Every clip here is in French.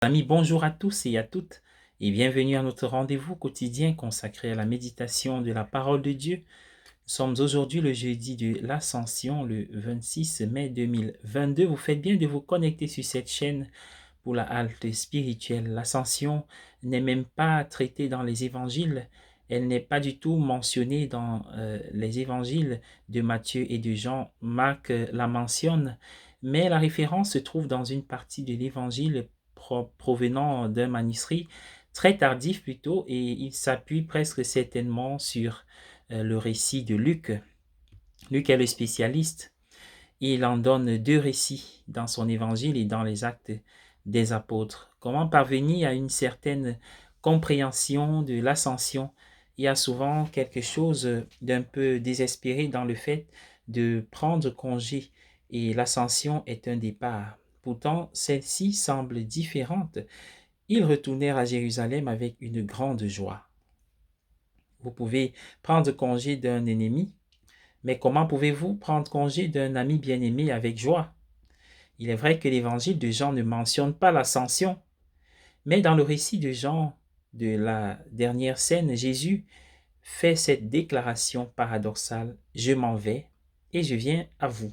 Amis, bonjour à tous et à toutes et bienvenue à notre rendez-vous quotidien consacré à la méditation de la parole de Dieu. Nous sommes aujourd'hui le jeudi de l'Ascension, le 26 mai 2022. Vous faites bien de vous connecter sur cette chaîne pour la halte spirituelle. L'Ascension n'est même pas traitée dans les évangiles. Elle n'est pas du tout mentionnée dans les évangiles de Matthieu et de Jean. Marc la mentionne, mais la référence se trouve dans une partie de l'évangile provenant d'un manuscrit très tardif plutôt, et il s'appuie presque certainement sur le récit de Luc. Luc est le spécialiste. Il en donne deux récits dans son évangile et dans les actes des apôtres. Comment parvenir à une certaine compréhension de l'ascension? Il y a souvent quelque chose d'un peu désespéré dans le fait de prendre congé, et l'ascension est un départ. Pourtant, celle-ci semble différente. Ils retournèrent à Jérusalem avec une grande joie. Vous pouvez prendre congé d'un ennemi, mais comment pouvez-vous prendre congé d'un ami bien-aimé avec joie? Il est vrai que l'évangile de Jean ne mentionne pas l'ascension, mais dans le récit de Jean de la dernière scène, Jésus fait cette déclaration paradoxale: je m'en vais et je viens à vous.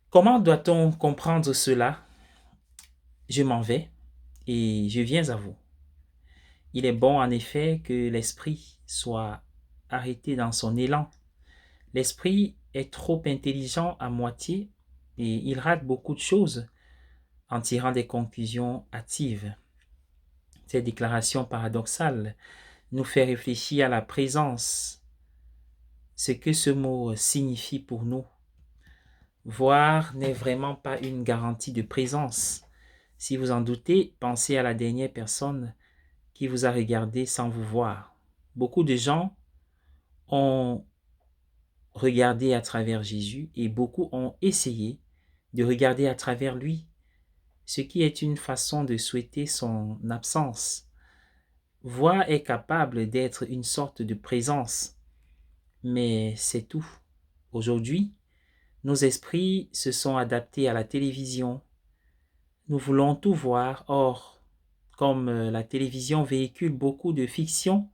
Comment doit-on comprendre cela? Je m'en vais et je viens à vous. Il est bon en effet que l'esprit soit arrêté dans son élan. L'esprit est trop intelligent à moitié et il rate beaucoup de choses en tirant des conclusions hâtives. Cette déclaration paradoxale nous fait réfléchir à la présence, ce que ce mot signifie pour nous. Voir n'est vraiment pas une garantie de présence. Si vous en doutez, pensez à la dernière personne qui vous a regardé sans vous voir. Beaucoup de gens ont regardé à travers Jésus et beaucoup ont essayé de regarder à travers lui, ce qui est une façon de souhaiter son absence. Voir est capable d'être une sorte de présence, mais c'est tout. Aujourd'hui, nos esprits se sont adaptés à la télévision. Nous voulons tout voir. Or, comme la télévision véhicule beaucoup de fiction,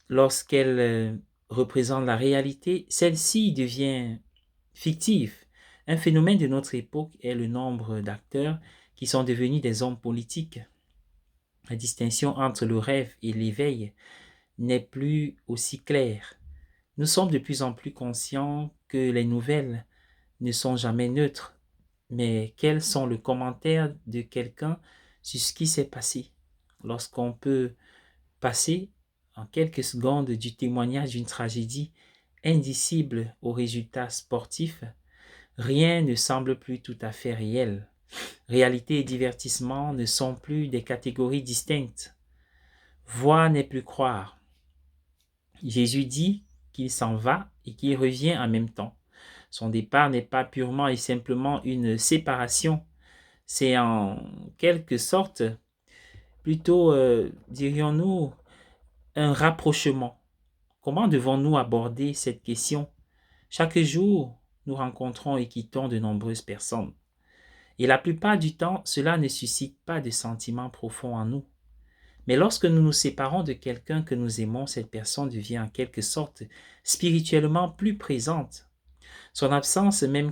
lorsqu'elle représente la réalité, celle-ci devient fictive. Un phénomène de notre époque est le nombre d'acteurs qui sont devenus des hommes politiques. La distinction entre le rêve et l'éveil n'est plus aussi claire. Nous sommes de plus en plus conscients que les nouvelles ne sont jamais neutres, mais quels sont les commentaires de quelqu'un sur ce qui s'est passé? Lorsqu'on peut passer en quelques secondes du témoignage d'une tragédie indicible au résultat sportif, rien ne semble plus tout à fait réel. Réalité et divertissement ne sont plus des catégories distinctes. Voir n'est plus croire. Jésus dit qu'il s'en va et qu'il revient en même temps. Son départ n'est pas purement et simplement une séparation, c'est en quelque sorte, plutôt dirions-nous, un rapprochement. Comment devons-nous aborder cette question? Chaque jour, nous rencontrons et quittons de nombreuses personnes. Et la plupart du temps, cela ne suscite pas de sentiments profonds en nous. Mais lorsque nous nous séparons de quelqu'un que nous aimons, cette personne devient en quelque sorte spirituellement plus présente. Son absence, même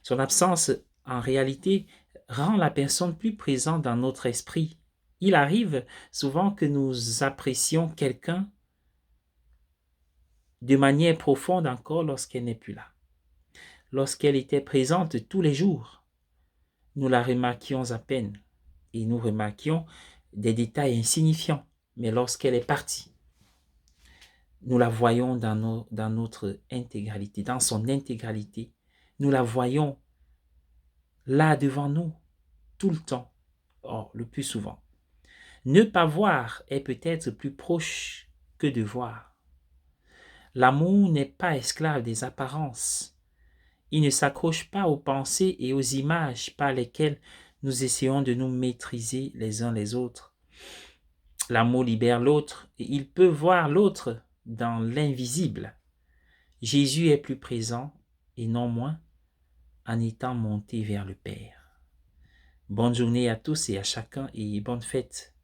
son absence en réalité rend la personne plus présente dans notre esprit. Il arrive souvent que nous apprécions quelqu'un de manière profonde encore lorsqu'elle n'est plus là. Lorsqu'elle était présente tous les jours, nous la remarquions à peine et nous remarquions des détails insignifiants. Mais lorsqu'elle est partie, nous la voyons dans notre intégralité, dans son intégralité. Nous la voyons là devant nous, tout le temps, or le plus souvent. Ne pas voir est peut-être plus proche que de voir. L'amour n'est pas esclave des apparences. Il ne s'accroche pas aux pensées et aux images par lesquelles nous essayons de nous maîtriser les uns les autres. L'amour libère l'autre et il peut voir l'autre dans l'invisible. Jésus est plus présent et non moins. en étant monté vers le Père. Bonne journée à tous et à chacun et bonne fête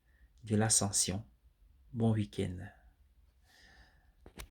de l'Ascension. Bon week-end.